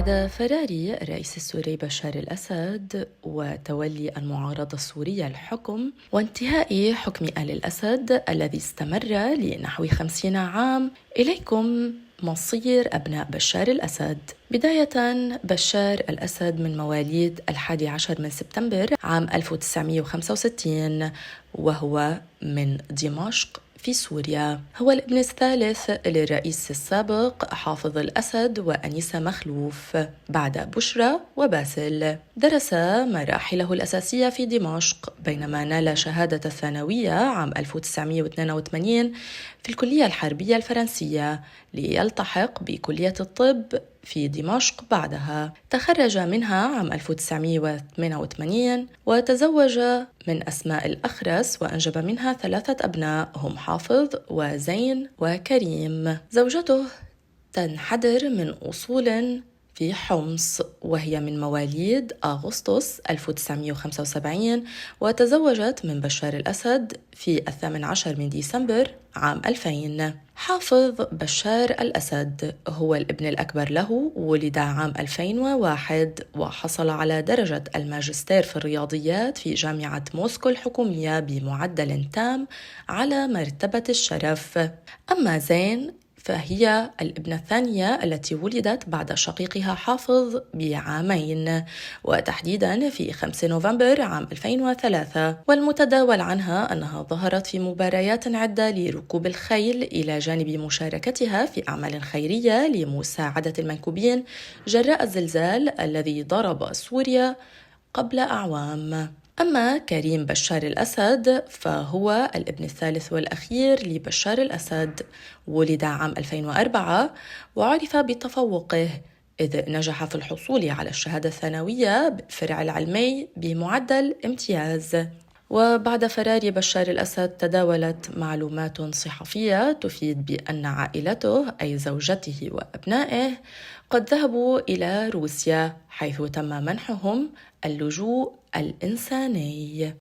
بعد فرار الرئيس السوري بشار الأسد وتولي المعارضة السورية الحكم وانتهاء حكم آل الأسد الذي استمر لنحو 50 عام، إليكم مصير أبناء بشار الأسد. بداية، بشار الأسد من مواليد 11 من سبتمبر عام 1965، وهو من دمشق في سوريا. هو الابن الثالث للرئيس السابق حافظ الأسد وأنيسة مخلوف بعد بشرى وباسل. درس مراحله الأساسية في دمشق، بينما نال شهادة الثانوية عام 1982 في الكلية الحربية الفرنسية، ليلتحق بكلية الطب في دمشق بعدها. تخرج منها عام 1988 وتزوج من أسماء الأخرس، وأنجب منها 3 أبناء هم حافظ وزين وكريم. زوجته تنحدر من أصول في حمص، وهي من مواليد أغسطس 1975، وتزوجت من بشار الأسد في 18 من ديسمبر عام 2000. حافظ بشار الأسد هو الابن الأكبر له، ولد عام 2001 وحصل على درجة الماجستير في الرياضيات في جامعة موسكو الحكومية بمعدل تام على مرتبة الشرف. أما زين فهي الابنة الثانية التي ولدت بعد شقيقها حافظ بعامين، وتحديدا في 5 نوفمبر عام 2003. والمتداول عنها أنها ظهرت في مباريات عدة لركوب الخيل، إلى جانب مشاركتها في أعمال خيرية لمساعدة المنكوبين جراء الزلزال الذي ضرب سوريا قبل أعوام. أما كريم بشار الأسد فهو الابن الثالث والأخير لبشار الأسد، ولد عام 2004 وعرف بتفوقه، إذ نجح في الحصول على الشهادة الثانوية بالفرع العلمي بمعدل امتياز. وبعد فرار بشار الأسد تداولت معلومات صحفية تفيد بأن عائلته أي زوجته وأبنائه قد ذهبوا إلى روسيا، حيث تم منحهم اللجوء الإنساني.